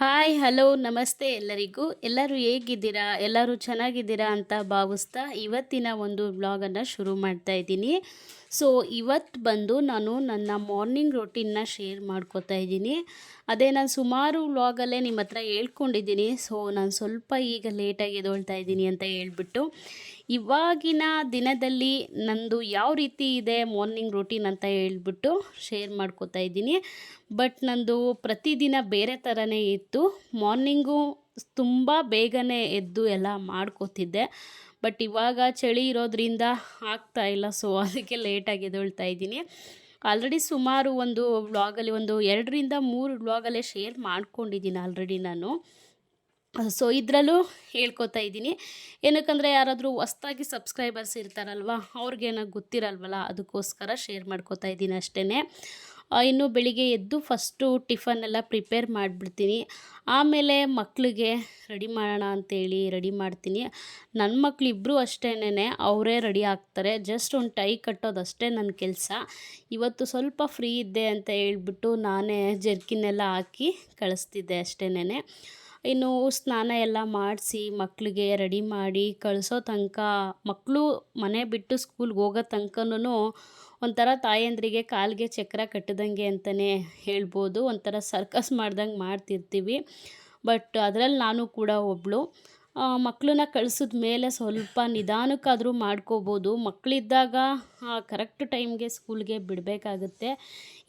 Hi hello ನಮಸ್ತೆ ಎಲ್ಲರಿಗೂ. ಎಲ್ಲರೂ ಹೇಗಿದ್ದೀರಾ? ಎಲ್ಲರೂ ಚೆನ್ನಾಗಿದ್ದೀರಾ ಅಂತ ಭಾವಿಸ್ತಾ ಇವತ್ತಿನ ಒಂದು ವ್ಲಾಗನ್ನು ಶುರು ಮಾಡ್ತಾ ಇದ್ದೀನಿ. ಸೊ ಇವತ್ತು ಬಂದು ನಾನು ನನ್ನ ಮಾರ್ನಿಂಗ್ ರೊಟೀನ್ನ ಶೇರ್ ಮಾಡ್ಕೋತಾ ಇದ್ದೀನಿ. ಅದೇ ನಾನು ಸುಮಾರು ವ್ಲಾಗಲ್ಲೇ ನಿಮ್ಮ ಹತ್ರ ಹೇಳ್ಕೊಂಡಿದ್ದೀನಿ. ಸೊ ನಾನು ಸ್ವಲ್ಪ ಈಗ ಲೇಟಾಗಿ ಎದ್ದೇಳ್ತಾ ಇದ್ದೀನಿ ಅಂತ ಹೇಳ್ಬಿಟ್ಟು ಇವಾಗಿನ ದಿನದಲ್ಲಿ ನಂದು ಯಾವ ರೀತಿ ಇದೆ ಮಾರ್ನಿಂಗ್ ರೂಟೀನ್ ಅಂತ ಹೇಳ್ಬಿಟ್ಟು ಶೇರ್ ಮಾಡ್ಕೋತಾ ಇದ್ದೀನಿ. ಬಟ್ ನಂದು ಪ್ರತಿದಿನ ಬೇರೆ ಥರನೇ ಇತ್ತು. ಮಾರ್ನಿಂಗು ತುಂಬ ಬೇಗನೆ ಎದ್ದು ಎಲ್ಲ ಮಾಡ್ಕೋತಿದ್ದೆ. ಬಟ್ ಇವಾಗ ಚಳಿ ಇರೋದ್ರಿಂದ ಆಗ್ತಾ ಇಲ್ಲ. ಸೊ ಅದಕ್ಕೆ ಲೇಟಾಗಿ ಎದ್ದೇಳ್ತಾ ಇದ್ದೀನಿ. ಆಲ್ರೆಡಿ ಸುಮಾರು ಒಂದು ವ್ಲಾಗಲ್ಲಿ ಒಂದು 2-3 ವ್ಲಾಗಲ್ಲೇ ಶೇರ್ ಮಾಡ್ಕೊಂಡಿದ್ದೀನಿ ಆಲ್ರೆಡಿ ನಾನು. ಸೊ ಇದರಲ್ಲೂ ಹೇಳ್ಕೊತಾ ಇದ್ದೀನಿ. ಏನಕ್ಕಂದರೆ ಯಾರಾದರೂ ಹೊಸ್ದಾಗಿ ಸಬ್ಸ್ಕ್ರೈಬರ್ಸ್ ಇರ್ತಾರಲ್ವ, ಅವ್ರಿಗೇನೋ ಗೊತ್ತಿರಲ್ವಲ್ಲ, ಅದಕ್ಕೋಸ್ಕರ ಶೇರ್ ಮಾಡ್ಕೋತಾ ಇದ್ದೀನಿ ಅಷ್ಟೇ. ಇನ್ನು ಬೆಳಿಗ್ಗೆ ಎದ್ದು ಫಸ್ಟು ಟಿಫನ್ ಪ್ರಿಪೇರ್ ಮಾಡಿಬಿಡ್ತೀನಿ. ಆಮೇಲೆ ಮಕ್ಕಳಿಗೆ ರೆಡಿ ಮಾಡೋಣ ಅಂತೇಳಿ ರೆಡಿ ಮಾಡ್ತೀನಿ. ನನ್ನ ಮಕ್ಕಳಿಬ್ಬರು ಅಷ್ಟೇನೆ, ಅವರೇ ರೆಡಿ ಆಗ್ತಾರೆ. ಜಸ್ಟ್ ಒಂದು ಟೈ ಕಟ್ಟೋದಷ್ಟೇ ನನ್ನ ಕೆಲಸ. ಇವತ್ತು ಸ್ವಲ್ಪ ಫ್ರೀ ಇದ್ದೆ ಅಂತ ಹೇಳ್ಬಿಟ್ಟು ನಾನೇ ಜರ್ಕಿನೆಲ್ಲ ಹಾಕಿ ಕಳಿಸ್ತಿದ್ದೆ ಅಷ್ಟೇನೆ. ಇನ್ನು ಸ್ನಾನ ಎಲ್ಲ ಮಾಡಿಸಿ ಮಕ್ಕಳಿಗೆ ರೆಡಿ ಮಾಡಿ ಕಳಿಸೋ ತನಕ, ಮಕ್ಕಳು ಮನೆ ಬಿಟ್ಟು ಸ್ಕೂಲ್ಗೆ ಹೋಗೋ ತನಕನೂ ಒಂಥರ ತಾಯಂದ್ರಿಗೆ ಕಾಲಿಗೆ ಚಕ್ರ ಕಟ್ಟಿದಂಗೆ ಅಂತಲೇ ಹೇಳ್ಬೋದು. ಒಂಥರ ಸರ್ಕಸ್ ಮಾಡ್ದಂಗೆ ಮಾಡ್ತಿರ್ತೀವಿ. ಬಟ್ ಅದರಲ್ಲಿ ನಾನು ಕೂಡ ಒಬ್ಬಳು. ಮಕ್ಕಳನ್ನ ಕಳಿಸಿದ ಮೇಲೆ ಸ್ವಲ್ಪ ನಿಧಾನಕ್ಕಾದರೂ ಮಾಡ್ಕೋಬೋದು. ಮಕ್ಕಳಿದ್ದಾಗ ಕರೆಕ್ಟ್ ಟೈಮ್ಗೆ ಸ್ಕೂಲ್ಗೆ ಬಿಡಬೇಕಾಗುತ್ತೆ.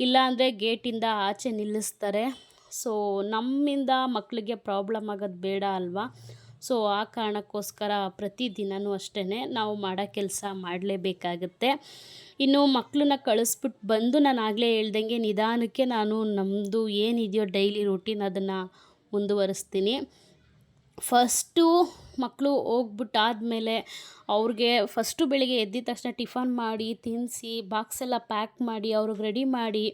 ಇಲ್ಲಾಂದರೆ ಗೇಟಿಂದ ಆಚೆ ನಿಲ್ಲಿಸ್ತಾರೆ. ಸೊ ನಮ್ಮಿಂದ ಮಕ್ಕಳಿಗೆ ಪ್ರಾಬ್ಲಮ್ ಆಗೋದು ಬೇಡ ಅಲ್ವಾ. ಸೊ ಆ ಕಾರಣಕ್ಕೋಸ್ಕರ ಪ್ರತಿದಿನವೂ ಅಷ್ಟೇ ನಾವು ಮಾಡೋ ಕೆಲಸ ಮಾಡಲೇಬೇಕಾಗತ್ತೆ. ಇನ್ನು ಮಕ್ಕಳನ್ನ ಕಳಿಸ್ಬಿಟ್ಟು ಬಂದು ನಾನು ಆಗಲೇ ಹೇಳ್ದಂಗೆ ನಿಧಾನಕ್ಕೆ ನಾನು ನಮ್ಮದು ಏನಿದೆಯೋ ಡೈಲಿ ರೂಟೀನ್ ಅದನ್ನು ಮುಂದುವರಿಸ್ತೀನಿ. ಫಸ್ಟು ಮಕ್ಕಳು ಹೋಗ್ಬಿಟ್ಟಾದಮೇಲೆ ಅವ್ರಿಗೆ ಫಸ್ಟು ಬೆಳಿಗ್ಗೆ ಎದ್ದಿದ ತಕ್ಷಣ ಟಿಫನ್ ಮಾಡಿ ತಿನ್ನಿಸಿ ಬಾಕ್ಸೆಲ್ಲ ಪ್ಯಾಕ್ ಮಾಡಿ ಅವ್ರಿಗೆ ರೆಡಿ ಮಾಡಿ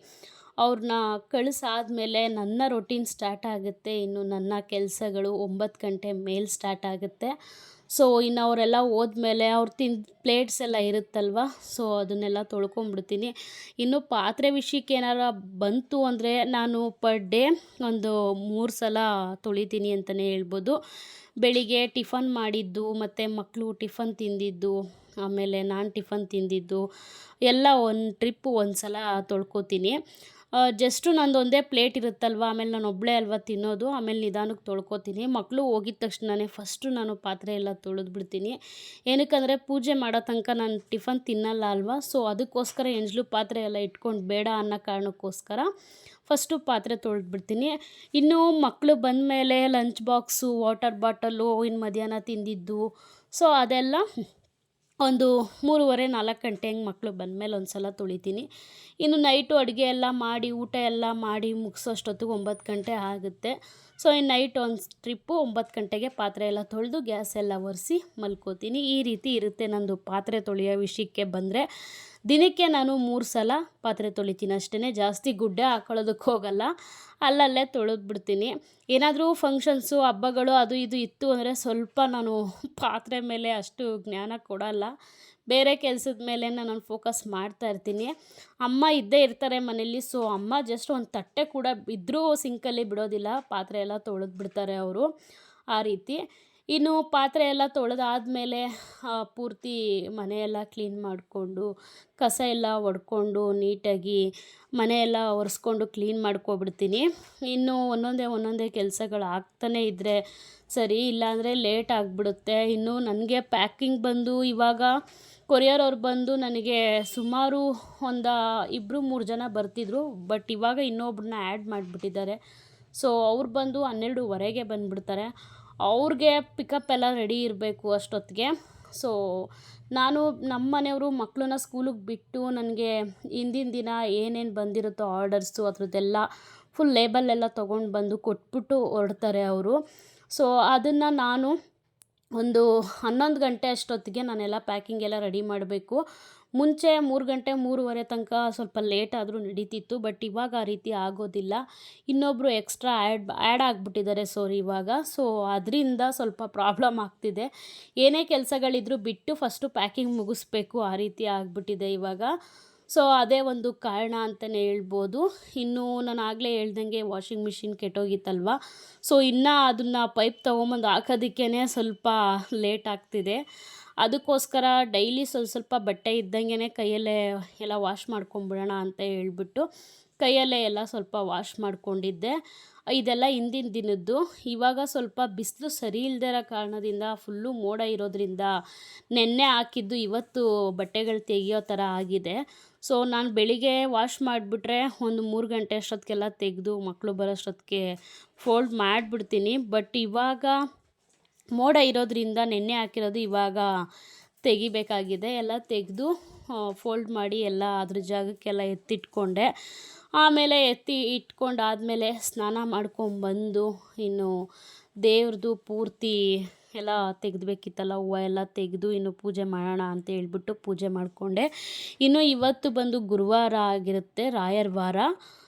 ಅವ್ರನ್ನ ಕಳಿಸಾದ್ಮೇಲೆ ನನ್ನ ರೊಟೀನ್ ಸ್ಟಾರ್ಟ್ ಆಗುತ್ತೆ. ಇನ್ನು ನನ್ನ ಕೆಲಸಗಳು 9 ಗಂಟೆ ಮೇಲೆ ಸ್ಟಾರ್ಟ್ ಆಗುತ್ತೆ. ಸೊ ಇನ್ನು ಅವರೆಲ್ಲ ಹೋದ್ಮೇಲೆ ಅವ್ರು ಪ್ಲೇಟ್ಸ್ ಎಲ್ಲ ಇರುತ್ತಲ್ವ, ಸೊ ಅದನ್ನೆಲ್ಲ ತೊಳ್ಕೊಂಬಿಡ್ತೀನಿ. ಇನ್ನು ಪಾತ್ರೆ ವಿಷಯಕ್ಕೆ ಏನಾರ ಬಂತು ಅಂದರೆ ನಾನು ಪರ್ ಡೇ ಒಂದು 3 ಸಲ ತೊಳಿತೀನಿ ಅಂತಲೇ ಹೇಳ್ಬೋದು. ಬೆಳಿಗ್ಗೆ ಟಿಫನ್ ಮಾಡಿದ್ದು ಮತ್ತು ಮಕ್ಕಳು ಟಿಫನ್ ತಿಂದಿದ್ದು, ಆಮೇಲೆ ನಾನು ಟಿಫನ್ ತಿಂದಿದ್ದು ಎಲ್ಲ ಒಂದು ಟ್ರಿಪ್ಪು ಒಂದು ಸಲ ತೊಳ್ಕೊತೀನಿ. ಜಸ್ಟು ನಂದು ಒಂದೇ ಪ್ಲೇಟ್ ಇರುತ್ತಲ್ವ, ಆಮೇಲೆ ನಾನು ಒಬ್ಬಳೇ ಅಲ್ವ ತಿನ್ನೋದು, ಆಮೇಲೆ ನಿಧಾನಕ್ಕೆ ತೊಳ್ಕೊತೀನಿ. ಮಕ್ಕಳು ಹೋಗಿದ ತಕ್ಷಣವೇ ಫಸ್ಟು ನಾನು ಪಾತ್ರೆ ಎಲ್ಲ ತೊಳೆದ್ಬಿಡ್ತೀನಿ. ಏನಕ್ಕಂದರೆ ಪೂಜೆ ಮಾಡೋ ತನಕ ನಾನು ಟಿಫನ್ ತಿನ್ನಲ್ಲ ಅಲ್ವ. ಸೊ ಅದಕ್ಕೋಸ್ಕರ ಎಂಜಲು ಪಾತ್ರೆ ಎಲ್ಲ ಇಟ್ಕೊಂಡು ಬೇಡ ಅನ್ನೋ ಕಾರಣಕ್ಕೋಸ್ಕರ ಫಸ್ಟು ಪಾತ್ರೆ ತೊಳೆದ್ಬಿಡ್ತೀನಿ. ಇನ್ನು ಮಕ್ಕಳು ಬಂದಮೇಲೆ ಲಂಚ್ ಬಾಕ್ಸು, ವಾಟರ್ ಬಾಟಲು, ಇನ್ನು ಮಧ್ಯಾಹ್ನ ತಿಂದಿದ್ದು, ಸೊ ಅದೆಲ್ಲ ಒಂದು 3:30-4 ಗಂಟೆ ಹಂಗೆ ಮಕ್ಕಳು ಬಂದಮೇಲೆ ಒಂದು ಸಲ ತೊಳಿತೀನಿ. ಇನ್ನು ನೈಟು ಅಡುಗೆ ಎಲ್ಲ ಮಾಡಿ ಊಟ ಎಲ್ಲ ಮಾಡಿ ಮುಗಿಸೋಷ್ಟೊತ್ತಿಗೆ 9 ಗಂಟೆ ಆಗುತ್ತೆ. ಸೊ ಇನ್ನು ನೈಟ್ ಒಂದು ಟ್ರಿಪ್ಪು 9 ಗಂಟೆಗೆ ಪಾತ್ರೆ ಎಲ್ಲ ತೊಳೆದು ಗ್ಯಾಸ್ ಎಲ್ಲ ಒರೆಸಿ ಮಲ್ಕೋತೀನಿ. ಈ ರೀತಿ ಇರುತ್ತೆ ನಂದು ಪಾತ್ರೆ ತೊಳೆಯೋ ವಿಷಯಕ್ಕೆ ಬಂದರೆ. ದಿನಕ್ಕೆ ನಾನು 3 ಸಲ ಪಾತ್ರೆ ತೊಳಿತೀನಿ ಅಷ್ಟೇ. ಜಾಸ್ತಿ ಗುಡ್ಡೆ ಹಾಕೊಳ್ಳೋದಕ್ಕೆ ಹೋಗಲ್ಲ, ಅಲ್ಲಲ್ಲೇ ತೊಳೆದ್ಬಿಡ್ತೀನಿ. ಏನಾದರೂ ಫಂಕ್ಷನ್ಸು ಹಬ್ಬಗಳು ಅದು ಇದು ಇತ್ತು ಅಂದರೆ ಸ್ವಲ್ಪ ನಾನು ಪಾತ್ರೆ ಮೇಲೆ ಅಷ್ಟು ಜ್ಞಾನ ಕೊಡಲ್ಲ. ಬೇರೆ ಕೆಲಸದ ಮೇಲೆ ನಾನು ಫೋಕಸ್ ಮಾಡ್ತಾ ಇರ್ತೀನಿ. ಅಮ್ಮ ಇದ್ದೇ ಇರ್ತಾರೆ ಮನೇಲಿ. ಸೊ ಅಮ್ಮ ಜಸ್ಟ್ ಒಂದು ತಟ್ಟೆ ಕೂಡ ಇದ್ದರೂ ಸಿಂಕಲ್ಲಿ ಬಿಡೋದಿಲ್ಲ, ಪಾತ್ರೆ ಎಲ್ಲ ತೊಳೆದ್ಬಿಡ್ತಾರೆ ಅವರು. ಆ ರೀತಿ ಇನ್ನು ಪಾತ್ರೆ ಎಲ್ಲ ತೊಳೆದಾದ್ಮೇಲೆ ಪೂರ್ತಿ ಮನೆಯೆಲ್ಲ ಕ್ಲೀನ್ ಮಾಡಿಕೊಂಡು ಕಸ ಎಲ್ಲ ಹೊಡ್ಕೊಂಡು ನೀಟಾಗಿ ಮನೆಯೆಲ್ಲ ಒರೆಸ್ಕೊಂಡು ಕ್ಲೀನ್ ಮಾಡ್ಕೊಬಿಡ್ತೀನಿ. ಇನ್ನು ಒಂದೊಂದೇ ಕೆಲಸಗಳು ಆಗ್ತಾನೇ ಇದ್ದರೆ ಸರಿ, ಇಲ್ಲಾಂದರೆ ಲೇಟ್ ಆಗಿಬಿಡುತ್ತೆ. ಇನ್ನು ನನಗೆ ಪ್ಯಾಕಿಂಗ್ ಬಂದು ಇವಾಗ ಕೊರಿಯರ್ ಅವ್ರು ಬಂದು ನನಗೆ ಸುಮಾರು ಒಂದು 2-3 ಜನ ಬರ್ತಿದ್ರು. ಬಟ್ ಇವಾಗ ಇನ್ನೊಬ್ರನ್ನ ಆ್ಯಡ್ ಮಾಡಿಬಿಟ್ಟಿದ್ದಾರೆ. ಸೊ ಅವ್ರು ಬಂದು 12:15ಗೆ ಬಂದುಬಿಡ್ತಾರೆ. ಅವ್ರಿಗೆ ಪಿಕಪ್ ಎಲ್ಲ ರೆಡಿ ಇರಬೇಕು ಅಷ್ಟೊತ್ತಿಗೆ. ಸೊ ನಾನು ನಮ್ಮ ಮನೆಯವರು ಮಕ್ಕಳನ್ನ ಸ್ಕೂಲಿಗೆ ಬಿಟ್ಟು ನನಗೆ ಹಿಂದಿನ ದಿನ ಏನೇನು ಬಂದಿರುತ್ತೋ ಆರ್ಡರ್ಸು ಅದ್ರದ್ದೆಲ್ಲ ಫುಲ್ ಲೇಬಲ್ಲೆಲ್ಲ ತೊಗೊಂಡು ಬಂದು ಕೊಟ್ಬಿಟ್ಟು ಹೊರಡ್ತಾರೆ ಅವರು. ಸೊ ಅದನ್ನು ನಾನು ಒಂದು 11 ಗಂಟೆ ಅಷ್ಟೊತ್ತಿಗೆ ನಾನೆಲ್ಲ ಪ್ಯಾಕಿಂಗ್ ಎಲ್ಲ ರೆಡಿ ಮಾಡಬೇಕು. ಮುಂಚೆ 3 ಗಂಟೆ 3:30 ತನಕ ಸ್ವಲ್ಪ ಲೇಟ್ ಆದರೂ ನಡೀತಿತ್ತು. ಬಟ್ ಇವಾಗ ಆ ರೀತಿ ಆಗೋದಿಲ್ಲ. ಇನ್ನೊಬ್ಬರು ಎಕ್ಸ್ಟ್ರಾ ಆ್ಯಡ್ ಆಗಿಬಿಟ್ಟಿದ್ದಾರೆ ಇವಾಗ. ಸೊ ಅದರಿಂದ ಸ್ವಲ್ಪ ಪ್ರಾಬ್ಲಮ್ ಆಗ್ತಿದೆ. ಏನೇ ಕೆಲಸಗಳಿದ್ರೂ ಬಿಟ್ಟು ಫಸ್ಟು ಪ್ಯಾಕಿಂಗ್ ಮುಗಿಸ್ಬೇಕು, ಆ ರೀತಿ ಆಗಿಬಿಟ್ಟಿದೆ ಇವಾಗ. ಸೊ ಅದೇ ಒಂದು ಕಾರಣ ಅಂತಲೇ ಹೇಳ್ಬೋದು. ಇನ್ನು ನಾನು ಆಗಲೇ ಹೇಳ್ದಂಗೆ ವಾಷಿಂಗ್ ಮಿಷಿನ್ ಕೆಟ್ಟೋಗಿತ್ತಲ್ವ, ಸೊ ಇನ್ನೂ ಅದನ್ನು ಪೈಪ್ ತೊಗೊಂಬಂದು ಹಾಕೋದಕ್ಕೇ ಸ್ವಲ್ಪ ಲೇಟ್ ಆಗ್ತಿದೆ. ಅದಕ್ಕೋಸ್ಕರ ಡೈಲಿ ಸ್ವಲ್ಪ ಬಟ್ಟೆ ಇದ್ದಂಗೆ ಕೈಯಲ್ಲೇ ಎಲ್ಲ ವಾಶ್ ಮಾಡ್ಕೊಂಬಿಡೋಣ ಅಂತ ಹೇಳ್ಬಿಟ್ಟು ಕೈಯಲ್ಲೇ ಎಲ್ಲ ಸ್ವಲ್ಪ ವಾಶ್ ಮಾಡ್ಕೊಂಡಿದ್ದೆ. ಇದೆಲ್ಲ ಹಿಂದಿನ ದಿನದ್ದು. ಇವಾಗ ಸ್ವಲ್ಪ ಬಿಸಿಲು ಸರಿ ಇಲ್ಲದೇ ಇರೋ ಕಾರಣದಿಂದ ಫುಲ್ಲು ಮೋಡ ಇರೋದ್ರಿಂದ ನೆನ್ನೆ ಹಾಕಿದ್ದು ಇವತ್ತು ಬಟ್ಟೆಗಳು ತೆಗಿಯೋ ಥರ ಆಗಿದೆ. ಸೊ ನಾನು ಬೆಳಿಗ್ಗೆ ವಾಶ್ ಮಾಡಿಬಿಟ್ರೆ ಒಂದು 3 ಗಂಟೆ ಅಷ್ಟೊತ್ತಿಗೆಲ್ಲ ತೆಗೆದು ಮಕ್ಕಳು ಬರೋಷ್ಟೊತ್ತಿಗೆ ಫೋಲ್ಡ್ ಮಾಡಿಬಿಡ್ತೀನಿ. ಬಟ್ ಇವಾಗ ಮೋಡ ಇರೋದ್ರಿಂದ ನೆನ್ನೆ ಹಾಕಿರೋದು ಇವಾಗ ತೆಗಿಬೇಕಾಗಿದೆ. ಎಲ್ಲ ತೆಗೆದು ಫೋಲ್ಡ್ ಮಾಡಿ ಎಲ್ಲ ಅದ್ರ ಜಾಗಕ್ಕೆಲ್ಲ ಎತ್ತಿಟ್ಕೊಂಡೆ. ಆಮೇಲೆ ಇಟ್ಕೊಂಡಾದಮೇಲೆ ಸ್ನಾನ ಮಾಡ್ಕೊಂಬಂದು ಇನ್ನು ದೇವ್ರದ್ದು ಪೂರ್ತಿ ಎಲ್ಲ ತೆಗೆದ್ಬೇಕಿತ್ತಲ್ಲ, ಹೂವು ಎಲ್ಲ ತೆಗೆದು ಇನ್ನು ಪೂಜೆ ಮಾಡೋಣ ಅಂತ ಹೇಳ್ಬಿಟ್ಟು ಪೂಜೆ ಮಾಡಿಕೊಂಡೆ. ಇನ್ನು ಇವತ್ತು ಬಂದು ಗುರುವಾರ ಆಗಿರುತ್ತೆ, ರಾಯರ ವಾರ.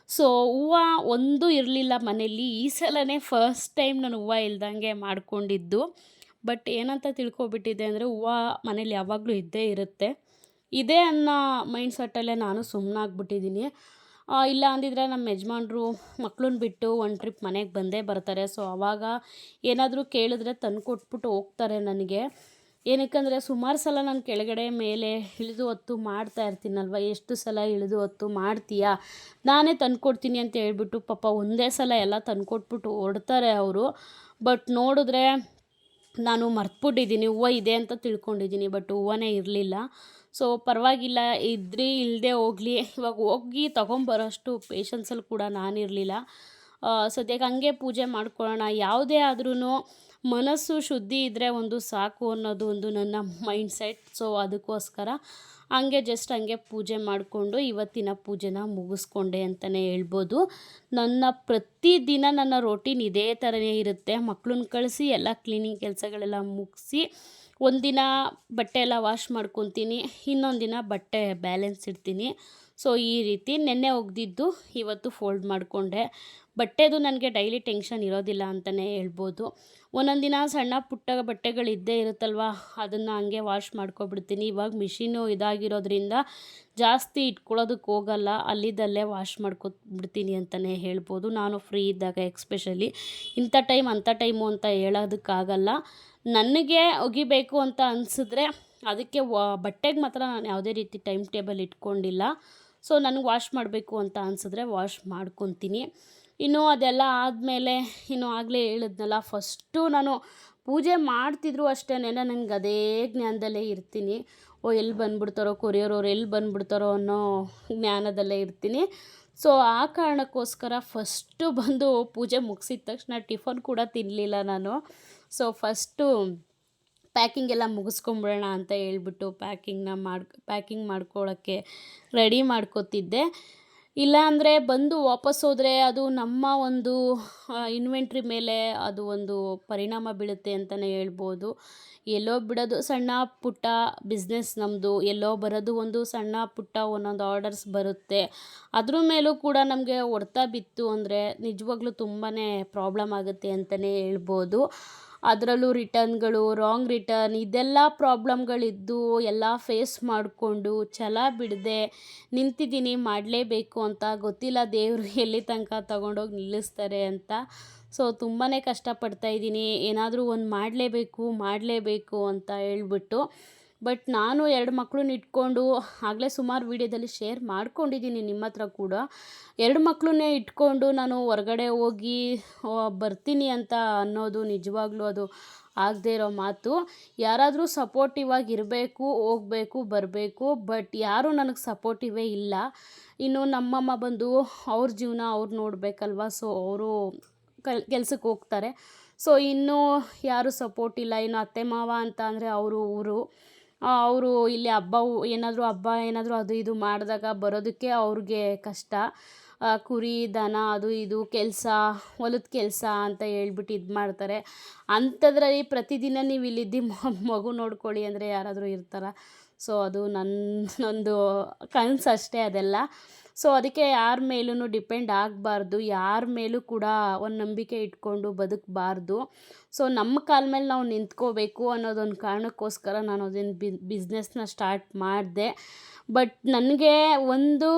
ಸೊ ಹೂವು ಒಂದು ಇರಲಿಲ್ಲ ಮನೇಲಿ. ಈ ಸಲನೇ ಫಸ್ಟ್ ಟೈಮ್ ನಾನು ಹೂವು ಇಲ್ದಂಗೆ ಮಾಡ್ಕೊಂಡಿದ್ದು. ಬಟ್ ಏನಂತ ತಿಳ್ಕೊಬಿಟ್ಟಿದೆ ಅಂದರೆ ಹೂವು ಮನೇಲಿ ಯಾವಾಗಲೂ ಇದ್ದೇ ಇರುತ್ತೆ. ಇದೇ ಅನ್ನೋ ಮೈಂಡ್ ಸೆಟ್ಟಲ್ಲೇ ನಾನು ಸುಮ್ಮನಾಗ್ಬಿಟ್ಟಿದ್ದೀನಿ. ಇಲ್ಲ ಅಂದಿದ್ರೆ ನಮ್ಮ ಯಜಮಾನ್ರು ಮಕ್ಳನ್ನ ಬಿಟ್ಟು ಒಂದು ಟ್ರಿಪ್ ಮನೆಗೆ ಬಂದೇ ಬರ್ತಾರೆ. ಸೊ ಆವಾಗ ಏನಾದರೂ ಕೇಳಿದ್ರೆ ತಂದುಕೊಟ್ಬಿಟ್ಟು ಹೋಗ್ತಾರೆ ನನಗೆ. ಏನಕ್ಕಂದರೆ ಸುಮಾರು ಸಲ ನಾನು ಕೆಳಗಡೆ ಮೇಲೆ ಇಳಿದು ಹೊತ್ತು ಮಾಡ್ತಾ ಇರ್ತೀನಲ್ವ, ಎಷ್ಟು ಸಲ ಇಳಿದು ಹೊತ್ತು ಮಾಡ್ತೀಯಾ, ನಾನೇ ತಂದುಕೊಡ್ತೀನಿ ಅಂತ ಹೇಳ್ಬಿಟ್ಟು ಪಾಪ ಒಂದೇ ಸಲ ಎಲ್ಲ ತಂದುಕೊಟ್ಬಿಟ್ಟು ಹೊರಡ್ತಾರೆ ಅವರು. ಬಟ್ ನೋಡಿದ್ರೆ ನಾನು ಮರ್ತ್ಬಿಟ್ಟಿದ್ದೀನಿ, ಹೂವು ಇದೆ ಅಂತ ತಿಳ್ಕೊಂಡಿದ್ದೀನಿ, ಬಟ್ ಹೂವನೇ ಇರಲಿಲ್ಲ. ಸೊ ಪರವಾಗಿಲ್ಲ, ಇಲ್ಲದೆ ಹೋಗಲಿ, ಇವಾಗ ಹೋಗಿ ತೊಗೊಂಬರೋಷ್ಟು ಪೇಷನ್ಸಲ್ಲಿ ಕೂಡ ನಾನಿರಲಿಲ್ಲ. ಸದ್ಯಕ್ಕೆ ಹಂಗೆ ಪೂಜೆ ಮಾಡ್ಕೊಳ್ಳೋಣ, ಯಾವುದೇ ಆದ್ರೂ ಮನಸ್ಸು ಶುದ್ಧಿ ಇದ್ದರೆ ಒಂದು ಸಾಕು ಅನ್ನೋದು ಒಂದು ನನ್ನ ಮೈಂಡ್ ಸೆಟ್. ಸೊ ಅದಕ್ಕೋಸ್ಕರ ಹಂಗೆ ಪೂಜೆ ಮಾಡಿಕೊಂಡು ಇವತ್ತಿನ ಪೂಜೆನ ಮುಗಿಸ್ಕೊಂಡೆ ಅಂತಲೇ ಹೇಳ್ಬೋದು. ಪ್ರತಿದಿನ ನನ್ನ ರೋಟೀನ್ ಇದೇ ಥರನೇ ಇರುತ್ತೆ. ಮಕ್ಕಳನ್ನ ಕಳಿಸಿ ಎಲ್ಲ ಕ್ಲೀನಿಂಗ್ ಕೆಲಸಗಳೆಲ್ಲ ಮುಗಿಸಿ ಒಂದಿನ ಬಟ್ಟೆ ಎಲ್ಲ ವಾಶ್ ಮಾಡ್ಕೊತೀನಿ, ಇನ್ನೊಂದು ದಿನ ಬಟ್ಟೆ ಬ್ಯಾಲೆನ್ಸ್ ಇಡ್ತೀನಿ. ಸೊ ಈ ರೀತಿ ನೆನ್ನೆ ಒಗೆದಿದ್ದು ಇವತ್ತು ಫೋಲ್ಡ್ ಮಾಡಿಕೊಂಡೆ. ಬಟ್ಟೆದು ನನಗೆ ಡೈಲಿ ಟೆನ್ಷನ್ ಇರೋದಿಲ್ಲ ಅಂತಲೇ ಹೇಳ್ಬೋದು. ಒಂದೊಂದು ದಿನ ಸಣ್ಣ ಪುಟ್ಟ ಬಟ್ಟೆಗಳಿದ್ದೇ ಇರುತ್ತಲ್ವ, ಅದನ್ನು ಹಂಗೆ ವಾಶ್ ಮಾಡ್ಕೊಬಿಡ್ತೀನಿ. ಇವಾಗ ಮಿಷಿನು ಇದಾಗಿರೋದ್ರಿಂದ ಜಾಸ್ತಿ ಇಟ್ಕೊಳ್ಳೋದಕ್ಕೆ ಹೋಗಲ್ಲ, ಅಲ್ಲಿದ್ದಲ್ಲೇ ವಾಶ್ ಮಾಡ್ಕೊಬಿಡ್ತೀನಿ ಅಂತಲೇ ಹೇಳ್ಬೋದು. ನಾನು ಫ್ರೀ ಇದ್ದಾಗ ಎಕ್ಸ್ಪೆಷಲಿ ಇಂಥ ಟೈಮ್ ಅಂಥ ಟೈಮು ಅಂತ ಹೇಳೋದಕ್ಕಾಗಲ್ಲ. ನನಗೆ ಒಗಿಬೇಕು ಅಂತ ಅನಿಸಿದ್ರೆ ಅದಕ್ಕೆ ಬಟ್ಟೆಗೆ ಮಾತ್ರ ನಾನು ಯಾವುದೇ ರೀತಿ ಟೈಮ್ ಟೇಬಲ್ ಇಟ್ಕೊಂಡಿಲ್ಲ. ಸೊ ನನಗೆ ವಾಶ್ ಮಾಡಬೇಕು ಅಂತ ಅನಿಸಿದ್ರೆ ವಾಶ್ ಮಾಡ್ಕೊತೀನಿ. ಇನ್ನು ಅದೆಲ್ಲ ಆದಮೇಲೆ ಇನ್ನು ಆಗಲೇ ಹೇಳಿದ್ನಲ್ಲ, ಫಸ್ಟು ನಾನು ಪೂಜೆ ಮಾಡ್ತಿದ್ರು ಅಷ್ಟೇ ನನಗೆ ಅದೇ ಜ್ಞಾನದಲ್ಲೇ ಇರ್ತೀನಿ. ಎಲ್ಲಿ ಬಂದುಬಿಡ್ತಾರೋ ಕೊರಿಯರವ್ರು, ಎಲ್ಲಿ ಬಂದುಬಿಡ್ತಾರೋ ಅನ್ನೋ ಜ್ಞಾನದಲ್ಲೇ ಇರ್ತೀನಿ. ಸೊ ಆ ಕಾರಣಕ್ಕೋಸ್ಕರ ಫಸ್ಟು ಬಂದು ಪೂಜೆ ಮುಗಿಸಿದ ತಕ್ಷಣ ಟಿಫನ್ ಕೂಡ ತಿನ್ನಲಿಲ್ಲ ನಾನು. ಸೊ ಫಸ್ಟು ಪ್ಯಾಕಿಂಗ್ ಎಲ್ಲ ಮುಗಿಸ್ಕೊಂಬಿಡೋಣ ಅಂತ ಹೇಳ್ಬಿಟ್ಟು ಪ್ಯಾಕಿಂಗ್ ಮಾಡ್ಕೊಳ್ಳೋಕ್ಕೆ ರೆಡಿ ಮಾಡ್ಕೋತಿದ್ದೆ. ಇಲ್ಲಾಂದರೆ ಬಂದು ವಾಪಸ್ ಹೋದರೆ ಅದು ನಮ್ಮ ಒಂದು ಇನ್ವೆಂಟ್ರಿ ಮೇಲೆ ಅದು ಒಂದು ಪರಿಣಾಮ ಬೀಳುತ್ತೆ ಅಂತಲೇ ಹೇಳ್ಬೋದು. ಎಲ್ಲೋ ಬಿಡೋದು ಸಣ್ಣ ಪುಟ್ಟ ಬಿಸ್ನೆಸ್ ನಮ್ಮದು, ಎಲ್ಲೋ ಬರೋದು ಒಂದು ಸಣ್ಣ ಪುಟ್ಟ ಒಂದೊಂದು ಆರ್ಡರ್ಸ್ ಬರುತ್ತೆ. ಅದ್ರ ಮೇಲೂ ಕೂಡ ನಮಗೆ ಹೊಡೆತ ಬಿತ್ತು ಅಂದರೆ ನಿಜವಾಗ್ಲೂ ತುಂಬಾ ಪ್ರಾಬ್ಲಮ್ ಆಗುತ್ತೆ ಅಂತಲೇ ಹೇಳ್ಬೋದು. ಅದರಲ್ಲೂ ರಿಟರ್ನ್ಗಳು, ರಾಂಗ್ ರಿಟರ್ನ್, ಇದೆಲ್ಲ ಪ್ರಾಬ್ಲಮ್ಗಳಿದ್ದು ಎಲ್ಲ ಫೇಸ್ ಮಾಡಿಕೊಂಡು ಛಲ ಬಿಡದೆ ನಿಂತಿದ್ದೀನಿ. ಮಾಡಲೇಬೇಕು ಅಂತ, ಗೊತ್ತಿಲ್ಲ ದೇವರು ಎಲ್ಲಿ ತನಕ ತಗೊಂಡೋಗಿ ನಿಲ್ಲಿಸ್ತಾರೆ ಅಂತ. ಸೊ ತುಂಬಾ ಕಷ್ಟಪಡ್ತಾಯಿದ್ದೀನಿ, ಏನಾದರೂ ಒಂದು ಮಾಡಲೇಬೇಕು ಅಂತ ಹೇಳ್ಬಿಟ್ಟು. ಬಟ್ ನಾನು 2 ಮಕ್ಕಳನ್ನ ಇಟ್ಕೊಂಡು ಆಗಲೇ ಸುಮಾರು ವೀಡಿಯೋದಲ್ಲಿ ಶೇರ್ ಮಾಡ್ಕೊಂಡಿದ್ದೀನಿ ನಿಮ್ಮ ಹತ್ರ ಕೂಡ. 2 ಮಕ್ಕಳನ್ನೇ ಇಟ್ಕೊಂಡು ನಾನು ಹೊರಗಡೆ ಹೋಗಿ ಬರ್ತೀನಿ ಅಂತ ಅನ್ನೋದು ನಿಜವಾಗ್ಲೂ ಅದು ಆಗದೇ ಇರೋ ಮಾತು. ಯಾರಾದರೂ ಸಪೋರ್ಟಿವ್ ಆಗಿ ಇರಬೇಕು, ಹೋಗಬೇಕು, ಬರಬೇಕು. ಬಟ್ ಯಾರೂ ನನಗೆ ಸಪೋರ್ಟಿವೇ ಇಲ್ಲ. ಇನ್ನು ನಮ್ಮಮ್ಮ ಬಂದು ಅವ್ರ ಜೀವನ ಅವ್ರು ನೋಡಬೇಕಲ್ವ. ಸೊ ಅವರು ಕೆಲ್ಸಕ್ಕೆ ಹೋಗ್ತಾರೆ. ಸೊ ಇನ್ನೂ ಯಾರೂ ಸಪೋರ್ಟ್ ಇಲ್ಲ. ಇನ್ನು ಅತ್ತೆ ಮಾವ ಅಂತ ಅಂದರೆ ಅವರು ಇಲ್ಲಿ ಹಬ್ಬ ಏನಾದರೂ ಅದು ಇದು ಮಾಡಿದಾಗ ಬರೋದಕ್ಕೆ ಅವ್ರಿಗೆ ಕಷ್ಟ. ಕುರಿ ದನ ಅದು ಇದು ಕೆಲಸ, ಹೊಲದ ಕೆಲಸ ಅಂತ ಹೇಳ್ಬಿಟ್ಟು ಇದು ಮಾಡ್ತಾರೆ. ಅಂಥದ್ರಲ್ಲಿ ಪ್ರತಿದಿನ ನೀವು ಇಲ್ಲಿದ್ದು ಮಗು ನೋಡ್ಕೊಳ್ಳಿ ಅಂದರೆ ಯಾರಾದರೂ ಇರ್ತಾರ? ಸೊ ಅದು ನನ್ನೊಂದು ಕನಸು ಅಷ್ಟೇ ಅದೆಲ್ಲ. ಸೊ ಅದಕ್ಕೆ ಯಾರ ಮೇಲೂ ಡಿಪೆಂಡ್ ಆಗಬಾರ್ದು, ಯಾರ ಮೇಲೂ ಕೂಡ ಒಂದು ನಂಬಿಕೆ ಇಟ್ಕೊಂಡು ಬದುಕಬಾರ್ದು. ಸೊ ನಮ್ಮ ಕಾಲ ಮೇಲೆ ನಾವು ನಿಂತ್ಕೋಬೇಕು ಅನ್ನೋದೊಂದು ಕಾರಣಕ್ಕೋಸ್ಕರ ನಾನು ಅದನ್ನು ಬಿಸ್ನೆಸ್ನ ಸ್ಟಾರ್ಟ್ ಮಾಡಿದೆ. ಬಟ್ ನನಗೆ ಒಂದು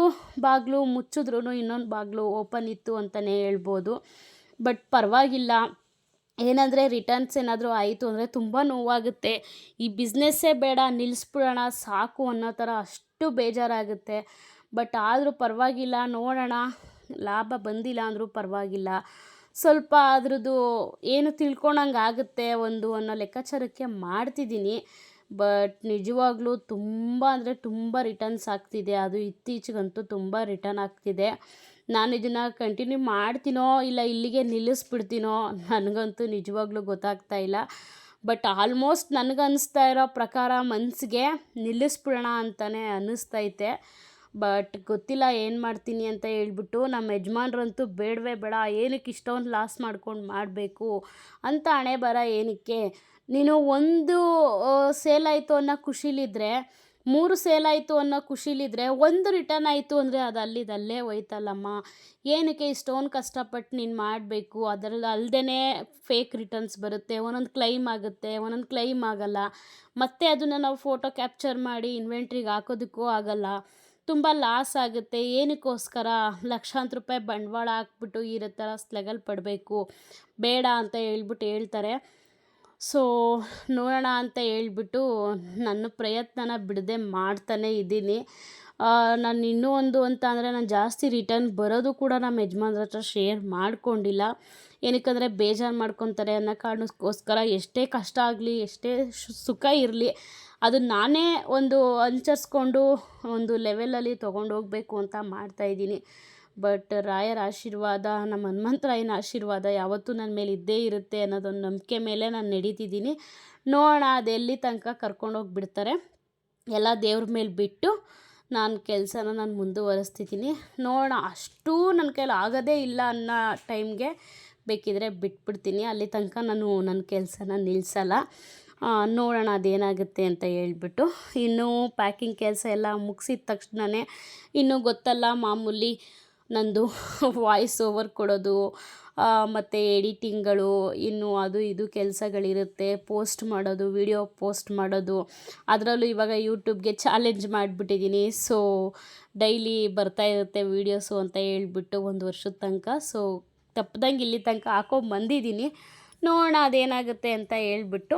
ಬಾಗಿಲು ಮುಚ್ಚಿದ್ರೂ ಇನ್ನೊಂದು ಬಾಗಿಲು ಓಪನ್ ಇತ್ತು ಅಂತಲೇ ಹೇಳ್ಬೋದು. ಬಟ್ ಪರವಾಗಿಲ್ಲ, ಏನಂದರೆ ರಿಟರ್ನ್ಸ್ ಏನಾದರೂ ಆಯಿತು ಅಂದರೆ ತುಂಬ ನೋವಾಗುತ್ತೆ. ಈ ಬಿಸ್ನೆಸ್ಸೇ ಬೇಡ, ನಿಲ್ಲಿಸ್ಬಿಡೋಣ ಸಾಕು ಅನ್ನೋ ಥರ ಅಷ್ಟು ಬೇಜಾರಾಗುತ್ತೆ. ಬಟ್ ಆದರೂ ಪರವಾಗಿಲ್ಲ, ನೋಡೋಣ, ಲಾಭ ಬಂದಿಲ್ಲ ಅಂದರೂ ಪರವಾಗಿಲ್ಲ, ಸ್ವಲ್ಪ ಅದ್ರದ್ದು ಏನು ತಿಳ್ಕೊಳಂಗೆ ಆಗುತ್ತೆ ಒಂದು ಅನ್ನೋ ಲೆಕ್ಕಾಚಾರಕ್ಕೆ ಮಾಡ್ತಿದ್ದೀನಿ. ಬಟ್ ನಿಜವಾಗ್ಲೂ ತುಂಬ ಅಂದರೆ ತುಂಬ ರಿಟರ್ನ್ಸ್ ಆಗ್ತಿದೆ. ಅದು ಇತ್ತೀಚೆಗಂತೂ ತುಂಬ ರಿಟರ್ನ್ ಆಗ್ತಿದೆ. ನಾನು ಇದನ್ನು ಕಂಟಿನ್ಯೂ ಮಾಡ್ತೀನೋ ಇಲ್ಲ ಇಲ್ಲಿಗೆ ನಿಲ್ಲಿಸ್ಬಿಡ್ತೀನೋ ನನಗಂತೂ ನಿಜವಾಗ್ಲೂ ಗೊತ್ತಾಗ್ತಾ ಇಲ್ಲ. ಬಟ್ ಆಲ್ಮೋಸ್ಟ್ ನನಗನ್ನಿಸ್ತಾ ಇರೋ ಪ್ರಕಾರ ಮನಸ್ಸಿಗೆ ನಿಲ್ಲಿಸ್ಬಿಡೋಣ ಅಂತಲೇ ಅನ್ನಿಸ್ತೈತೆ. ಬಟ್ ಗೊತ್ತಿಲ್ಲ ಏನು ಮಾಡ್ತೀನಿ ಅಂತ ಹೇಳ್ಬಿಟ್ಟು. ನಮ್ಮ ಯಜಮಾನ್ರಂತೂ ಬೇಡವೇ ಬೇಡ, ಏನಕ್ಕೆ ಇಷ್ಟೊಂದು ಲಾಸ್ ಮಾಡ್ಕೊಂಡು ಮಾಡಬೇಕು ಅಂತ, ಹಣೆ ಬರ ಏನಕ್ಕೆ, ನೀನು ಒಂದು ಸೇಲ್ ಆಯಿತು ಅನ್ನೋ ಖುಷಿಲಿದ್ದರೆ, 3 ಸೇಲ್ ಆಯಿತು ಅನ್ನೋ ಖುಷಿಲಿದ್ದರೆ, 1 ರಿಟರ್ನ್ ಆಯಿತು ಅಂದರೆ ಅದು ಅಲ್ಲೇ ಹೋಯ್ತಲ್ಲಮ್ಮ, ಏನಕ್ಕೆ ಇಷ್ಟೊಂದು ಕಷ್ಟಪಟ್ಟು ನೀನು ಮಾಡಬೇಕು. ಅದರಲ್ಲಿ ಅಲ್ಲದೇ ಫೇಕ್ ರಿಟರ್ನ್ಸ್ ಬರುತ್ತೆ, ಒಂದೊಂದು ಕ್ಲೈಮ್ ಆಗುತ್ತೆ, ಒಂದೊಂದು ಕ್ಲೈಮ್ ಆಗಲ್ಲ, ಮತ್ತು ಅದನ್ನು ನಾವು ಫೋಟೋ ಕ್ಯಾಪ್ಚರ್ ಮಾಡಿ ಇನ್ವೆಂಟ್ರಿಗೆ ಹಾಕೋದಕ್ಕೂ ಆಗಲ್ಲ, ತುಂಬ ಲಾಸ್ ಆಗುತ್ತೆ. ಏನಕ್ಕೋಸ್ಕರ ಲಕ್ಷಾಂತರ ರೂಪಾಯಿ ಬಂಡವಾಳ ಹಾಕ್ಬಿಟ್ಟು ಈ ಥರ ಸ್ಟ್ರಗಲ್ ಪಡಬೇಕು, ಬೇಡ ಅಂತ ಹೇಳ್ತಾರೆ. ಸೊ ನೋಡೋಣ ಅಂತ ಹೇಳ್ಬಿಟ್ಟು ನನ್ನ ಪ್ರಯತ್ನನ ಬಿಡದೆ ಮಾಡ್ತಾನೇ ಇದ್ದೀನಿ. ನಾನು ಇನ್ನೂ ಒಂದು ಅಂತ ಅಂದರೆ, ನಾನು ಜಾಸ್ತಿ ರಿಟರ್ನ್ ಬರೋದು ಕೂಡ ನಮ್ಮ ಯಜಮಾನ್ರ ಹತ್ರ ಶೇರ್ ಮಾಡ್ಕೊಂಡಿಲ್ಲ. ಏನಕ್ಕಂದರೆ ಬೇಜಾರು ಮಾಡ್ಕೊತಾರೆ ಅನ್ನೋ ಕಾರಣಕ್ಕೋಸ್ಕರ. ಎಷ್ಟೇ ಕಷ್ಟ ಆಗಲಿ, ಎಷ್ಟೇ ಸುಖ ಇರಲಿ, ಅದು ನಾನೇ ಒಂದು ಅನುಸರಿಸ್ಕೊಂಡು ಒಂದು ಲೆವೆಲಲ್ಲಿ ತೊಗೊಂಡೋಗಬೇಕು ಅಂತ ಮಾಡ್ತಾಯಿದ್ದೀನಿ. ಬಟ್ ರಾಯರ ಆಶೀರ್ವಾದ, ನಮ್ಮ ಹನುಮಂತರಾಯನ ಆಶೀರ್ವಾದ ಯಾವತ್ತೂ ನನ್ನ ಮೇಲೆ ಇದ್ದೇ ಇರುತ್ತೆ ಅನ್ನೋದೊಂದು ನಂಬಿಕೆ ಮೇಲೆ ನಾನು ನಡೀತಿದ್ದೀನಿ. ನೋಡೋಣ ಅದೆಲ್ಲಿ ತನಕ ಕರ್ಕೊಂಡೋಗಿ ಬಿಡ್ತಾರೆ, ಎಲ್ಲ ದೇವ್ರ ಮೇಲೆ ಬಿಟ್ಟು ನಾನು ಕೆಲಸನ ನಾನು ಮುಂದುವರಿಸ್ತಿದ್ದೀನಿ. ನೋಡೋಣ, ಅಷ್ಟೂ ನನ್ನ ಕೈಲಿ ಆಗೋದೇ ಇಲ್ಲ ಅನ್ನೋ ಟೈಮ್ಗೆ ಬೇಕಿದ್ರೆ ಬಿಟ್ಬಿಡ್ತೀನಿ. ಅಲ್ಲಿ ತನಕ ನಾನು ನನ್ನ ಕೆಲಸನ ನಿಲ್ಲಿಸಲ್ಲ. ನೋಡೋಣ ಅದೇನಾಗುತ್ತೆ ಅಂತ ಹೇಳ್ಬಿಟ್ಟು. ಇನ್ನೂ ಪ್ಯಾಕಿಂಗ್ ಕೆಲಸ ಎಲ್ಲ ಮುಗಿಸಿದ ತಕ್ಷಣವೇ, ಇನ್ನೂ ಗೊತ್ತಲ್ಲ ಮಾಮೂಲಿ ನಂದು ವಾಯ್ಸ್ ಓವರ್ ಕೊಡೋದು, ಮತ್ತು ಎಡಿಟಿಂಗ್ಗಳು, ಇನ್ನು ಅದು ಇದು ಕೆಲಸಗಳಿರುತ್ತೆ, ಪೋಸ್ಟ್ ಮಾಡೋದು, ವಿಡಿಯೋ ಪೋಸ್ಟ್ ಮಾಡೋದು. ಅದರಲ್ಲೂ ಇವಾಗ ಯೂಟ್ಯೂಬ್ಗೆ ಚಾಲೆಂಜ್ ಮಾಡಿಬಿಟ್ಟಿದ್ದೀನಿ. ಸೊ ಡೈಲಿ ಬರ್ತಾ ಇರುತ್ತೆ ವೀಡಿಯೋಸು ಅಂತ ಹೇಳ್ಬಿಟ್ಟು 1 ವರ್ಷದ ತನಕ. ಸೊ ತಪ್ಪದಂಗೆ ಇಲ್ಲಿ ತನಕ ಹಾಕೊಂಬಂದಿದ್ದೀನಿ. ನೋಡೋಣ ಅದೇನಾಗುತ್ತೆ ಅಂತ ಹೇಳ್ಬಿಟ್ಟು.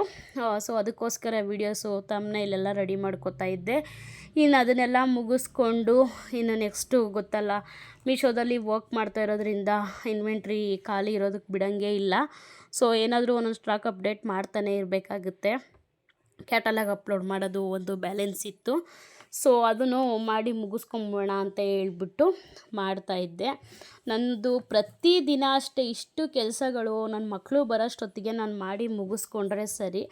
ಸೊ ಅದಕ್ಕೋಸ್ಕರ ವೀಡಿಯೋಸು ಥಂಬ್ನೈಲೆಲ್ಲ ರೆಡಿ ಮಾಡ್ಕೋತಾ ಇದ್ದೆ. ಇನ್ನು ಅದನ್ನೆಲ್ಲ ಮುಗಿಸ್ಕೊಂಡು, ಇನ್ನು ನೆಕ್ಸ್ಟು ಗೊತ್ತಲ್ಲ, ಮೀಶೋದಲ್ಲಿ ವರ್ಕ್ ಮಾಡ್ತಾ ಇರೋದ್ರಿಂದ ಇನ್ವೆಂಟ್ರಿ ಖಾಲಿ ಇರೋದಕ್ಕೆ ಬಿಡೋಂಗೇ ಇಲ್ಲ. ಸೊ ಏನಾದರೂ ಒಂದೊಂದು ಸ್ಟಾಕ್ ಅಪ್ಡೇಟ್ ಮಾಡ್ತಾನೆ ಇರಬೇಕಾಗುತ್ತೆ. ಕ್ಯಾಟಲಾಗ್ ಅಪ್ಲೋಡ್ ಮಾಡೋದು ಒಂದು ಬ್ಯಾಲೆನ್ಸ್ ಇತ್ತು. ಸೊ ಅದನ್ನು ಮಾಡಿ ಮುಗಿಸ್ಕೊಂಬೋಣ ಅಂತ ಹೇಳ್ಬಿಟ್ಟು ಮಾಡ್ತಾಯಿದ್ದೆ. ನನ್ನದು ಪ್ರತಿದಿನ ಅಷ್ಟೇ ಇಷ್ಟು ಕೆಲಸಗಳು ನನ್ನ ಮಕ್ಕಳು ಬರೋಷ್ಟೊತ್ತಿಗೆ ನಾನು ಮಾಡಿ ಮುಗಿಸ್ಕೊಂಡ್ರೆ ಸರಿ.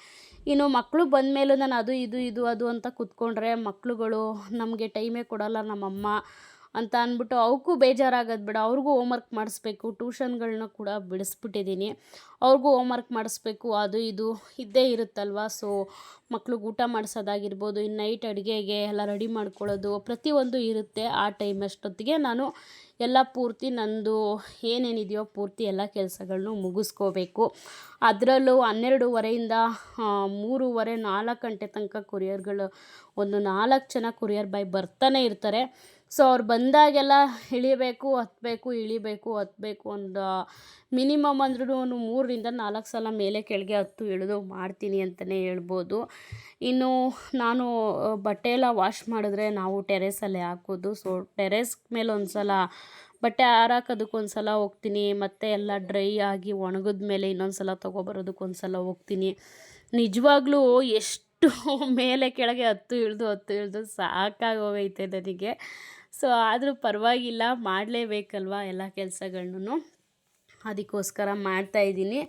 ಇನ್ನು ಮಕ್ಕಳು ಬಂದಮೇಲೂ ನಾನು ಅದು ಅಂತ ಕೂತ್ಕೊಂಡ್ರೆ ಮಕ್ಕಳುಗಳು ನಮಗೆ ಟೈಮೇ ಕೊಡೋಲ್ಲ ನಮ್ಮಮ್ಮ ಅಂತ ಅಂದ್ಬಿಟ್ಟು ಅವಕ್ಕೂ ಬೇಜಾರಾಗೋದು ಬೇಡ. ಅವ್ರಿಗೂ ಹೋಮ್ವರ್ಕ್ ಮಾಡಿಸ್ಬೇಕು, ಟ್ಯೂಷನ್ಗಳನ್ನ ಕೂಡ ಬಿಡಿಸ್ಬಿಟ್ಟಿದ್ದೀನಿ. ಅವ್ರಿಗೂ ಹೋಮ್ವರ್ಕ್ ಮಾಡಿಸ್ಬೇಕು, ಅದು ಇದು ಇದ್ದೇ ಇರುತ್ತಲ್ವ. ಸೊ ಮಕ್ಳಿಗೆ ಊಟ ಮಾಡಿಸೋದಾಗಿರ್ಬೋದು, ಇನ್ನು ನೈಟ್ ಅಡುಗೆಗೆ ಎಲ್ಲ ರೆಡಿ ಮಾಡ್ಕೊಳ್ಳೋದು, ಪ್ರತಿಯೊಂದು ಇರುತ್ತೆ. ಆ ಟೈಮ್ ಅಷ್ಟೊತ್ತಿಗೆ ನಾನು ಎಲ್ಲ ಪೂರ್ತಿ ನಂದು ಏನೇನಿದೆಯೋ ಪೂರ್ತಿ ಎಲ್ಲ ಕೆಲಸಗಳನ್ನೂ ಮುಗಿಸ್ಕೋಬೇಕು. ಅದರಲ್ಲೂ 12:30ಇಂದ 3:30, 4 ಗಂಟೆ ತನಕ ಕೊರಿಯರ್ಗಳು, ಒಂದು 4 ಜನ ಕೊರಿಯರ್ ಬಾಯ್ ಬರ್ತಾನೆ ಇರ್ತಾರೆ. ಸೊ ಅವ್ರು ಬಂದಾಗೆಲ್ಲ ಇಳಿಬೇಕು ಹತ್ತಬೇಕು ಒಂದು ಮಿನಿಮಮ್ ಅಂದ್ರೂ 3ರಿಂದ 4 ಸಲ ಮೇಲೆ ಕೆಳಗೆ ಹತ್ತು ಇಳಿದು ಮಾಡ್ತೀನಿ ಅಂತಲೇ ಹೇಳ್ಬೋದು. ಇನ್ನು ನಾನು ಬಟ್ಟೆ ಎಲ್ಲ ವಾಶ್ ಮಾಡಿದ್ರೆ ನಾವು ಟೆರೇಸಲ್ಲೇ ಹಾಕೋದು. ಸೊ ಟೆರೇಸ್ ಮೇಲೆ ಒಂದು ಸಲ ಬಟ್ಟೆ ಆರಾಕೋದಕ್ಕೊಂದು ಸಲ ಹೋಗ್ತೀನಿ, ಮತ್ತು ಎಲ್ಲ ಡ್ರೈ ಆಗಿ ಒಣಗಿದ ಮೇಲೆ ಇನ್ನೊಂದು ಸಲ ತೊಗೊಬರೋದಕ್ಕೊಂದು ಸಲ ಹೋಗ್ತೀನಿ. ನಿಜವಾಗ್ಲೂ ಎಷ್ಟು ಮೇಲೆ ಕೆಳಗೆ ಹತ್ತು ಇಳಿದು ಸಾಕಾಗೋಗೈತೆ ನನಗೆ. ಸೊ ಆದರೂ ಪರವಾಗಿಲ್ಲ, ಮಾಡಲೇಬೇಕಲ್ವ ಎಲ್ಲ ಕೆಲಸಗಳ್ನೂ, ಅದಕ್ಕೋಸ್ಕರ ಮಾಡ್ತಾಯಿದ್ದೀನಿ.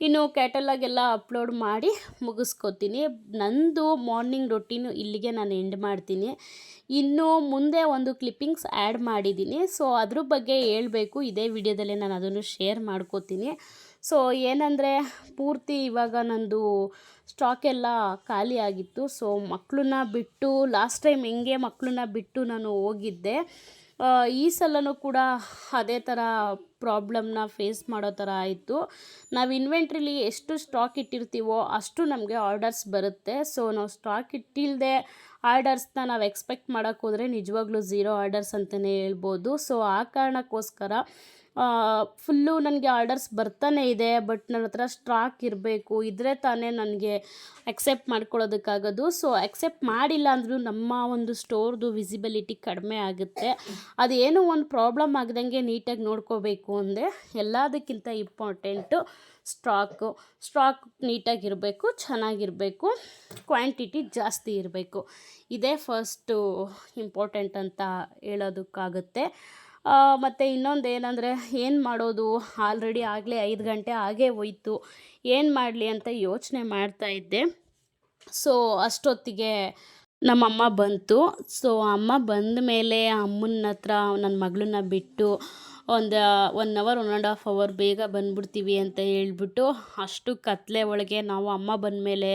ಇನ್ನು ಕ್ಯಾಟಲಾಗ್ ಎಲ್ಲ ಅಪ್ಲೋಡ್ ಮಾಡಿ ಮುಗಿಸ್ಕೊತೀನಿ. ನಂದು ಮಾರ್ನಿಂಗ್ ರೊಟೀನು ಇಲ್ಲಿಗೆ ನಾನು ಎಂಡ್ ಮಾಡ್ತೀನಿ. ಇನ್ನು ಮುಂದೆ ಒಂದು ಕ್ಲಿಪ್ಪಿಂಗ್ಸ್ ಆ್ಯಡ್ ಮಾಡಿದ್ದೀನಿ. ಸೊ ಅದ್ರ ಬಗ್ಗೆ ಹೇಳಬೇಕು, ಇದೇ ವಿಡಿಯೋದಲ್ಲೇ ನಾನು ಅದನ್ನು ಶೇರ್ ಮಾಡ್ಕೋತೀನಿ. ಸೊ ಏನಂದರೆ, ಪೂರ್ತಿ ಇವಾಗ ನಂದು ಸ್ಟಾಕ್ ಎಲ್ಲ ಖಾಲಿ ಆಗಿತ್ತು. ಸೊ ಮಕ್ಕಳನ್ನ ಬಿಟ್ಟು ಲಾಸ್ಟ್ ಟೈಮ್ ಹೆಂಗೆ ಮಕ್ಕಳನ್ನ ಬಿಟ್ಟು ನಾನು ಹೋಗಿದ್ದೆ, ಈ ಸಲನೂ ಕೂಡ ಅದೇ ಥರ ಪ್ರಾಬ್ಲಮ್ನ ಫೇಸ್ ಮಾಡೋ ಥರ ಆಯಿತು. ನಾವು ಇನ್ವೆಂಟ್ರಿಲಿ ಎಷ್ಟು ಸ್ಟಾಕ್ ಇಟ್ಟಿರ್ತೀವೋ ಅಷ್ಟು ನಮಗೆ ಆರ್ಡರ್ಸ್ ಬರುತ್ತೆ. ಸೊ ನಾವು ಸ್ಟಾಕ್ ಇಟ್ಟಿಲ್ಲದೆ ಆರ್ಡರ್ಸ್ನ ನಾವು ಎಕ್ಸ್ಪೆಕ್ಟ್ ಮಾಡೋಕ್ಕೆ ಹೋದರೆ ನಿಜವಾಗ್ಲೂ ಝೀರೋ ಆರ್ಡರ್ಸ್ ಅಂತಲೇ ಹೇಳ್ಬೋದು. ಸೊ ಆ ಕಾರಣಕ್ಕೋಸ್ಕರ ಫುಲ್ಲು ನನಗೆ ಆರ್ಡರ್ಸ್ ಬರ್ತಾನೆ ಇದೆ. ಬಟ್ ನನ್ನ ಹತ್ರ ಸ್ಟಾಕ್ ಇರಬೇಕು, ಇದ್ದರೆ ತಾನೇ ನನಗೆ ಅಕ್ಸೆಪ್ಟ್ ಮಾಡ್ಕೊಳ್ಳೋದಕ್ಕಾಗೋದು. ಸೊ ಅಕ್ಸೆಪ್ಟ್ ಮಾಡಿಲ್ಲ ಅಂದರೂ ನಮ್ಮ ಒಂದು ಸ್ಟೋರ್ದು ವಿಸಿಬಿಲಿಟಿ ಕಡಿಮೆ ಆಗುತ್ತೆ. ಅದೇನೋ ಒಂದು ಪ್ರಾಬ್ಲಮ್ ಆಗದಂಗೆ ನೀಟಾಗಿ ನೋಡ್ಕೋಬೇಕು ಅಂದೆ. ಎಲ್ಲದಕ್ಕಿಂತ ಇಂಪಾರ್ಟೆಂಟು ಸ್ಟಾಕ್ ನೀಟಾಗಿರಬೇಕು, ಚೆನ್ನಾಗಿರಬೇಕು, ಕ್ವಾಂಟಿಟಿ ಜಾಸ್ತಿ ಇರಬೇಕು. ಇದೇ ಫಸ್ಟು ಇಂಪಾರ್ಟೆಂಟ್ ಅಂತ ಹೇಳೋದಕ್ಕಾಗುತ್ತೆ. ಮತ್ತು ಇನ್ನೊಂದು ಏನಂದರೆ ಏನು ಮಾಡೋದು, ಆಗಲೇ 5 ಗಂಟೆ ಆಗೇ ಹೋಯ್ತು, ಏನು ಮಾಡಲಿ ಅಂತ ಯೋಚನೆ ಮಾಡ್ತಾಯಿದ್ದೆ. ಸೊ ಅಷ್ಟೊತ್ತಿಗೆ ನಮ್ಮಮ್ಮ ಬಂತು. ಸೊ ಅಮ್ಮ ಬಂದ ಮೇಲೆ ಅಮ್ಮನ ಹತ್ರ ನನ್ನ ಮಗಳನ್ನ ಬಿಟ್ಟು ಒಂದು 1 ಅವರ್ 1.5 ಅವರ್ ಬೇಗ ಬಂದ್ಬಿಡ್ತೀವಿ ಅಂತ ಹೇಳ್ಬಿಟ್ಟು, ಅಷ್ಟು ಕತ್ಲೆ ಒಳಗೆ ನಾವು ಅಮ್ಮ ಬಂದಮೇಲೆ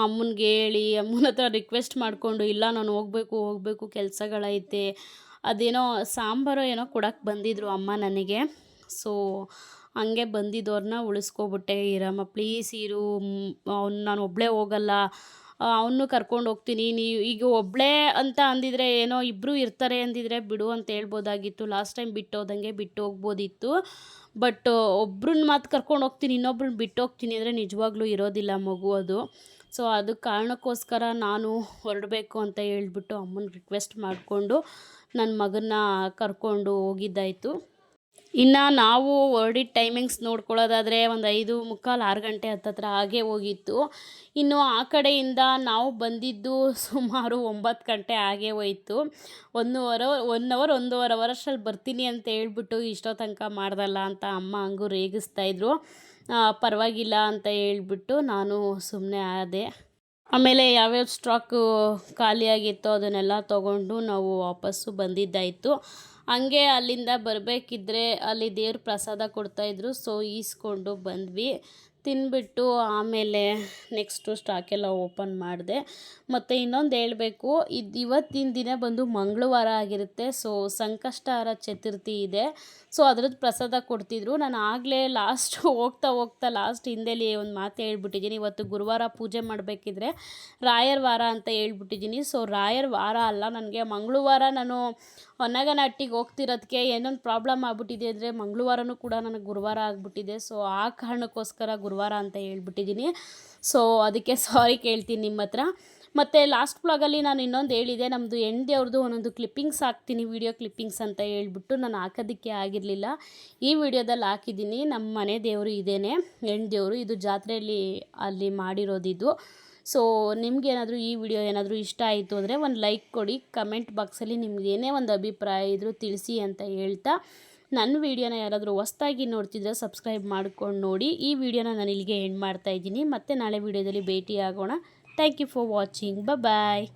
ಅಮ್ಮನಿಗೆ ಹೇಳಿ ಅಮ್ಮನ ಹತ್ರ ರಿಕ್ವೆಸ್ಟ್ ಮಾಡಿಕೊಂಡು, ಇಲ್ಲ ನಾನು ಹೋಗಬೇಕು ಕೆಲಸಗಳೈತೆ, ಅದೇನೋ ಸಾಂಬಾರು ಏನೋ ಕೊಡೋಕ್ಕೆ ಬಂದಿದ್ದರು ಅಮ್ಮ ನನಗೆ. ಸೊ ಹಂಗೆ ಬಂದಿದ್ದವ್ರನ್ನ ಉಳಿಸ್ಕೊಬಿಟ್ಟೆ. ಇರಮ್ಮ ಪ್ಲೀಸ್ ಇರು, ನಾನು ಒಬ್ಬಳೇ ಹೋಗಲ್ಲ, ಅವನು ಕರ್ಕೊಂಡು ಹೋಗ್ತೀನಿ, ನೀವು ಈಗ ಒಬ್ಬಳೇ ಅಂತ ಅಂದಿದ್ರೆ ಏನೋ ಇಬ್ಬರು ಇರ್ತಾರೆ ಅಂದಿದ್ರೆ ಬಿಡು ಅಂತ ಹೇಳ್ಬೋದಾಗಿತ್ತು. ಲಾಸ್ಟ್ ಟೈಮ್ ಬಿಟ್ಟು ಹೋಗ್ಬೋದಿತ್ತು. ಬಟ್ ಒಬ್ರನ್ನ ಮಾತು ಕರ್ಕೊಂಡು ಹೋಗ್ತೀನಿ, ಇನ್ನೊಬ್ರನ್ನ ಬಿಟ್ಟು ಹೋಗ್ತೀನಿ ಅಂದರೆ ನಿಜವಾಗ್ಲೂ ಇರೋದಿಲ್ಲ ಮಗು ಅದು. ಸೊ ಅದು ಕಾರಣಕ್ಕೋಸ್ಕರ ನಾನು ಹೊರಡಬೇಕು ಅಂತ ಹೇಳ್ಬಿಟ್ಟು ಅಮ್ಮನ ರಿಕ್ವೆಸ್ಟ್ ಮಾಡಿಕೊಂಡು ನನ್ನ ಮಗನ್ನ ಕರ್ಕೊಂಡು ಹೋಗಿದ್ದಾಯಿತು. ಇನ್ನು ನಾವು ಹೊರಡಿದ ಟೈಮಿಂಗ್ಸ್ ನೋಡ್ಕೊಳ್ಳೋದಾದರೆ ಒಂದು 5:45 6 ಗಂಟೆ ಹತ್ತತ್ರ ಹಾಗೇ ಹೋಗಿತ್ತು. ಇನ್ನು ಆ ಕಡೆಯಿಂದ ನಾವು ಬಂದಿದ್ದು ಸುಮಾರು 9 ಗಂಟೆ ಆಗೇ ಹೋಯಿತು. 1 ಅವರ್ 1.5 ಅವರಷ್ಟಲ್ಲಿ ಬರ್ತೀನಿ ಅಂತ ಹೇಳ್ಬಿಟ್ಟು ಇಷ್ಟೋ ತನಕ ಮಾಡ್ದಲ್ಲ ಅಂತ ಅಮ್ಮ ಹಂಗೂ ರೇಗಿಸ್ತಾಯಿದ್ರು. ಪರವಾಗಿಲ್ಲ ಅಂತ ಹೇಳ್ಬಿಟ್ಟು ನಾನು ಸುಮ್ಮನೆ ಆದೆ. ಆಮೇಲೆ ಯಾವ್ಯಾವ ಸ್ಟಾಕು ಖಾಲಿಯಾಗಿತ್ತೋ ಅದನ್ನೆಲ್ಲ ತೊಗೊಂಡು ನಾವು ವಾಪಸ್ಸು ಬಂದಿದ್ದಾಯಿತು. ಹಂಗೆ ಅಲ್ಲಿಂದ ಬರಬೇಕಿದ್ರೆ ಅಲ್ಲಿ ದೇವ್ರ ಪ್ರಸಾದ ಕೊಡ್ತಾಯಿದ್ರು. ಸೊ ಈಸ್ಕೊಂಡು ಬಂದ್ವಿ, ತಿಂದ್ಬಿಟ್ಟು ಆಮೇಲೆ ನೆಕ್ಸ್ಟು ಸ್ಟಾಕೆಲ್ಲ ಓಪನ್ ಮಾಡಿದೆ. ಮತ್ತು ಇನ್ನೊಂದು ಹೇಳಬೇಕು, ಇವತ್ತಿನ ದಿನ ಬಂದು ಮಂಗಳವಾರ ಆಗಿರುತ್ತೆ. ಸೊ ಸಂಕಷ್ಟಹರ ಚತುರ್ಥಿ ಇದೆ. ಸೊ ಅದ್ರದ್ದು ಪ್ರಸಾದ ಕೊಡ್ತಿದ್ರು. ನಾನು ಆಗಲೇ ಹೋಗ್ತಾ ಲಾಸ್ಟ್ ಹಿಂದೆಲಿ ಒಂದು ಮಾತು ಹೇಳ್ಬಿಟ್ಟಿದ್ದೀನಿ. ಇವತ್ತು ಗುರುವಾರ ಪೂಜೆ ಮಾಡಬೇಕಿದ್ರೆ ರಾಯರ ವಾರ ಅಂತ ಹೇಳ್ಬಿಟ್ಟಿದ್ದೀನಿ. ಸೊ ರಾಯರ ವಾರ ಅಲ್ಲ, ನನಗೆ ಮಂಗಳವಾರ ನಾನು ಹೊನ್ನಗನಹಟ್ಟಿಗೆ ಹೋಗ್ತಿರೋದಕ್ಕೆ ಏನೊಂದು ಪ್ರಾಬ್ಲಮ್ ಆಗ್ಬಿಟ್ಟಿದೆ ಅಂದರೆ ಮಂಗಳವಾರನೂ ಕೂಡ ನನಗೆ ಗುರುವಾರ ಆಗಿಬಿಟ್ಟಿದೆ. ಸೊ ಆ ಕಾರಣಕ್ಕೋಸ್ಕರ ಗುರುವಾರ ಅಂತ ಹೇಳ್ಬಿಟ್ಟಿದ್ದೀನಿ. ಸೊ ಅದಕ್ಕೆ ಸಾರಿ ಕೇಳ್ತೀನಿ ನಿಮ್ಮ ಹತ್ರ. ಮತ್ತು ಲಾಸ್ಟ್ ಬ್ಲಾಗಲ್ಲಿ ನಾನು ಇನ್ನೊಂದು ಹೇಳಿದೆ, ನಮ್ಮದು ಹೆಣ್ದೇವ್ರದ್ದು ಒಂದೊಂದು ಕ್ಲಿಪ್ಪಿಂಗ್ಸ್ ಹಾಕ್ತೀನಿ, ವಿಡಿಯೋ ಕ್ಲಿಪ್ಪಿಂಗ್ಸ್ ಅಂತ ಹೇಳ್ಬಿಟ್ಟು. ನಾನು ಹಾಕೋದಕ್ಕೆ ಆಗಿರಲಿಲ್ಲ. ಈ ವಿಡಿಯೋದಲ್ಲಿ ಹಾಕಿದ್ದೀನಿ. ನಮ್ಮ ಮನೆ ದೇವರು ಇದೇನೆ, ಹೆಣ್ದೇವರು. ಇದು ಜಾತ್ರೆಯಲ್ಲಿ ಅಲ್ಲಿ ಮಾಡಿರೋದಿದು. ಸೊ ನಿಮಗೇನಾದರೂ ಈ ವಿಡಿಯೋ ಏನಾದರೂ ಇಷ್ಟ ಆಯಿತು ಅಂದರೆ ಒಂದು ಲೈಕ್ ಕೊಡಿ. ಕಮೆಂಟ್ ಬಾಕ್ಸಲ್ಲಿ ನಿಮ್ಗೆ ಏನೇ ಒಂದು ಅಭಿಪ್ರಾಯ ಇದ್ದರೂ ತಿಳಿಸಿ ಅಂತ ಹೇಳ್ತಾ, ನನ್ನ ವೀಡಿಯೋನ ಯಾರಾದರೂ ಹೊಸ್ದಾಗಿ ನೋಡ್ತಿದ್ರೆ ಸಬ್ಸ್ಕ್ರೈಬ್ ಮಾಡ್ಕೊಂಡು ನೋಡಿ. ಈ ವಿಡಿಯೋನ ನಾನು ಇಲ್ಲಿಗೆ ಎಂಡ್ ಮಾಡ್ತಾಯಿದ್ದೀನಿ. ಮತ್ತೆ ನಾಳೆ ವೀಡಿಯೋದಲ್ಲಿ ಭೇಟಿ ಆಗೋಣ. Thank you for watching. Bye.